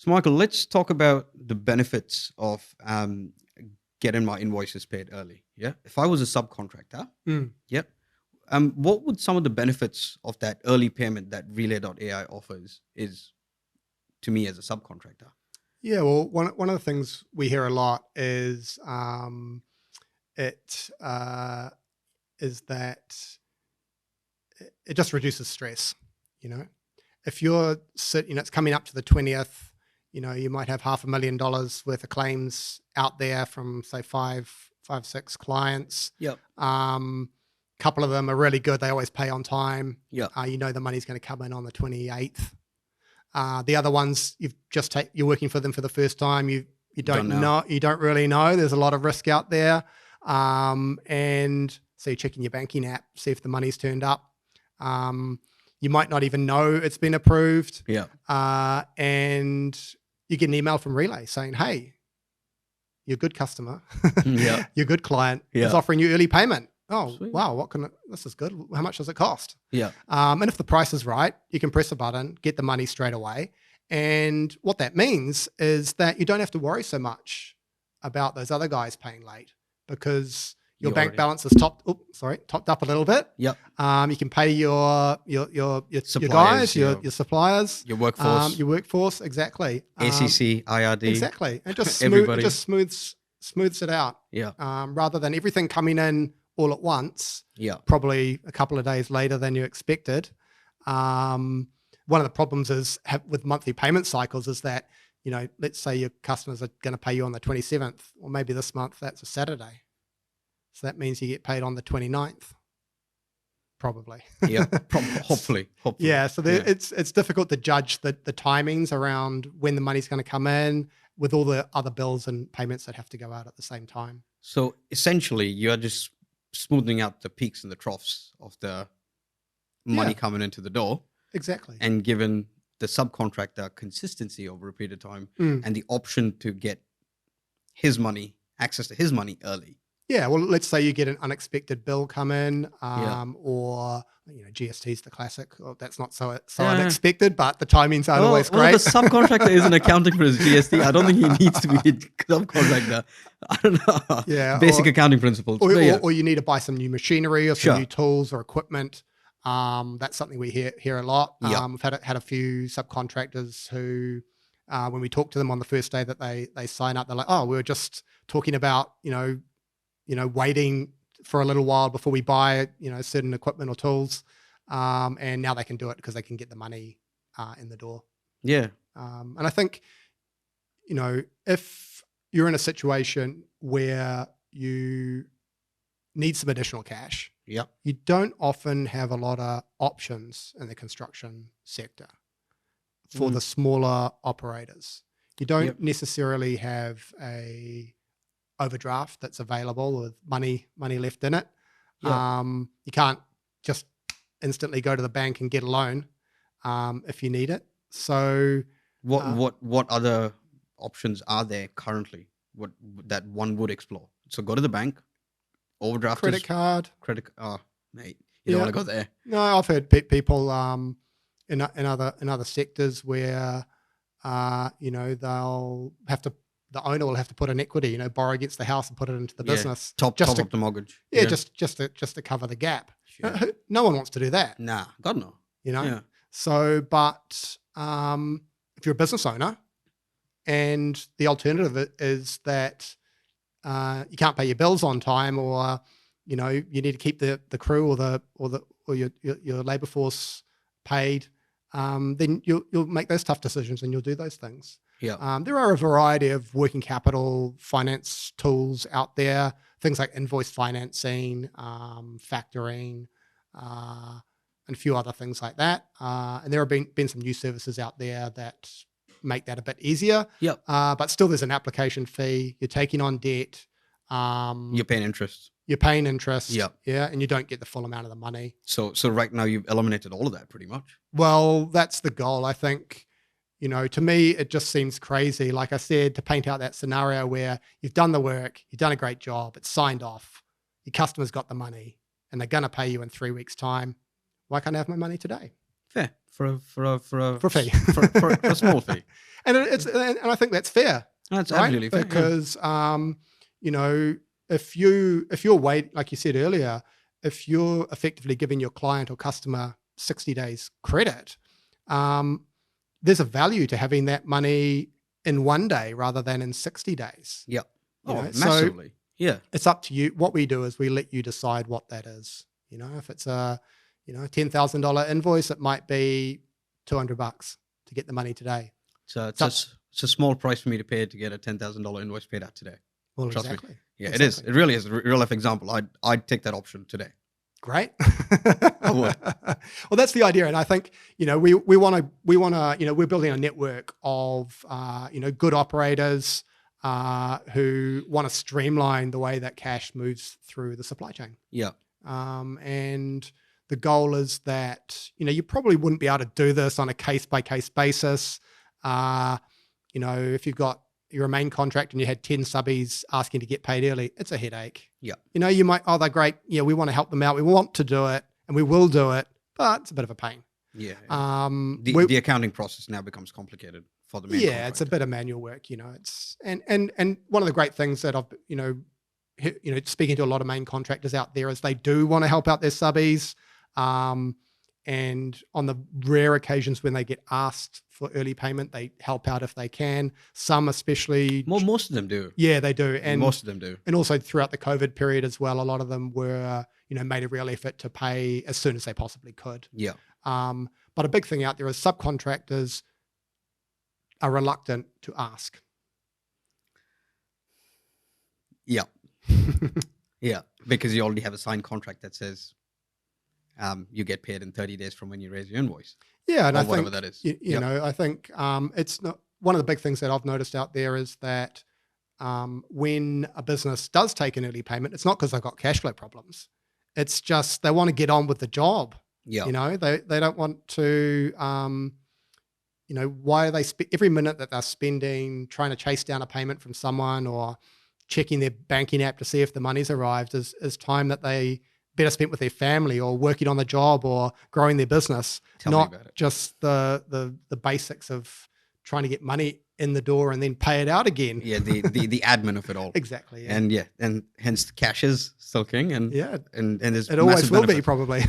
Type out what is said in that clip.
So, Michael, let's talk about the benefits of getting my invoices paid early. Yeah. If I was a subcontractor, yeah, what would some of the benefits of that early payment that Relay.ai offers is to me as a subcontractor? Yeah, well, one of the things we hear a lot is it is that it just reduces stress. You know, if it's coming up to the 20th, you might have $500,000 worth of claims out there from say five, six clients. Yep. Couple of them are really good; they always pay on time. Yeah. The money's going to come in on the 28th. The other ones you're working for them for the first time. You don't know. You don't really know. There's a lot of risk out there, and so you're checking your banking app, see if the money's turned up. You might not even know it's been approved. Yeah. And you get an email from Relay saying, "Hey, you're a good customer. Yeah. You're a good client. Yeah. Is offering you early payment." Oh, Sweet. wow. This is good. How much does it cost? Yeah. And if the price is right, you can press a button, get the money straight away. And what that means is that you don't have to worry so much about those other guys paying late because your bank balance is topped up a little bit. Yep. You can pay your suppliers, guys, your suppliers, your workforce. Exactly. ACC, IRD. Exactly. And just everybody. smooths it out. Yeah. Rather than everything coming in all at once. Yeah. Probably a couple of days later than you expected. One of the problems with monthly payment cycles is that, let's say your customers are going to pay you on the 27th, or maybe this month that's a Saturday. So that means you get paid on the 29th, probably. Yeah, hopefully. Yeah, so it's difficult to judge the timings around when the money's going to come in with all the other bills and payments that have to go out at the same time. So essentially, you are just smoothing out the peaks and the troughs of the money coming into the door. Exactly. And given the subcontractor consistency over a period of time and the option to get access to his money early. Yeah, well, let's say you get an unexpected bill come in, or GST is the classic. Well, that's not so unexpected, but the timings aren't always great. Well, if a subcontractor isn't accounting for his GST, I don't think he needs to be a subcontractor. I don't know. Yeah, basic accounting principles. Or you need to buy some new machinery or some new tools or equipment. That's something we hear a lot. We've had a few subcontractors who, when we talk to them on the first day that they sign up, they're like, "Oh, we were just talking about waiting for a little while before we buy certain equipment or tools, and now they can do it because they can get the money in the door." Yeah. And I think if you're in a situation where you need some additional cash, you don't often have a lot of options in the construction sector for the smaller operators. You don't necessarily have a overdraft that's available with money left in it. You can't just instantly go to the bank and get a loan if you need it. So what other options are there currently that one would explore? So go to the bank, overdraft, credit card. Oh, mate, you don't want to go there. No, I've heard people in other sectors where they'll have to. The owner will have to put in equity, borrow against the house and put it into the business. Top up the mortgage. Yeah, just to cover the gap. Sure. No one wants to do that. Nah, God no. So, but if you're a business owner, and the alternative is that you can't pay your bills on time, or you need to keep the crew or your labor force paid, then you'll make those tough decisions and you'll do those things. Yeah. There are a variety of working capital finance tools out there, things like invoice financing, factoring, and a few other things like that. And there have been some new services out there that make that a bit easier. Yep. But still, there's an application fee. You're taking on debt. You're paying interest. Yep. Yeah, and you don't get the full amount of the money. So right now you've eliminated all of that pretty much. Well, that's the goal, I think. To me, it just seems crazy, like I said, to paint out that scenario where you've done the work, you've done a great job, it's signed off, your customer's got the money, and they're going to pay you in 3 weeks' time. Why can't I have my money today? Fair for a fee. for a small fee. And I think that's fair. That's right? absolutely fair. Because you know, if you're like you said earlier, if you're effectively giving your client or customer 60 days credit, there's a value to having that money in 1 day rather than in 60 days. Yeah. You know? Massively. So yeah. It's up to you. What we do is we let you decide what that is. You know, if it's a $10,000 invoice, it might be $200 to get the money today. So it's a small price for me to pay to get a $10,000 invoice paid out today. Well, Trust exactly. me. Yeah, exactly. It is. It really is a real life example. I'd take that option today. Great. I would. Well, that's the idea. And I think, we want to, we're building a network of, good operators who want to streamline the way that cash moves through the supply chain. Yeah. And the goal is that, you probably wouldn't be able to do this on a case by case basis. If you're a main contract and you had 10 subbies asking to get paid early, it's a headache. Yeah. You might, they're great. Yeah, we want to help them out. We want to do it and we will do it, but it's a bit of a pain. Yeah. The accounting process now becomes complicated for the main contract. It's a bit of manual work, It's and one of the great things that I've, speaking to a lot of main contractors out there is they do want to help out their subbies. And on the rare occasions when they get asked for early payment, they help out if they can. Some especially... Most of them do. Yeah, they do. And most of them do. And also throughout the COVID period as well, a lot of them were, made a real effort to pay as soon as they possibly could. Yeah. But a big thing out there is subcontractors are reluctant to ask. Yeah. Yeah, because you already have a signed contract that says... you get paid in 30 days from when you raise your invoice. Yeah, and I whatever think, that is. I think it's not one of the big things that I've noticed out there is that when a business does take an early payment, it's not because they've got cash flow problems. It's just they want to get on with the job. Yeah. They don't want to, why are they every minute that they're spending trying to chase down a payment from someone or checking their banking app to see if the money's arrived is time that they better spent with their family or working on the job or growing their business, not just the basics of trying to get money in the door and then pay it out again. Yeah, the admin of it all. Exactly. Yeah. And hence cash is still king. And yeah, and there's it always will benefit. be probably.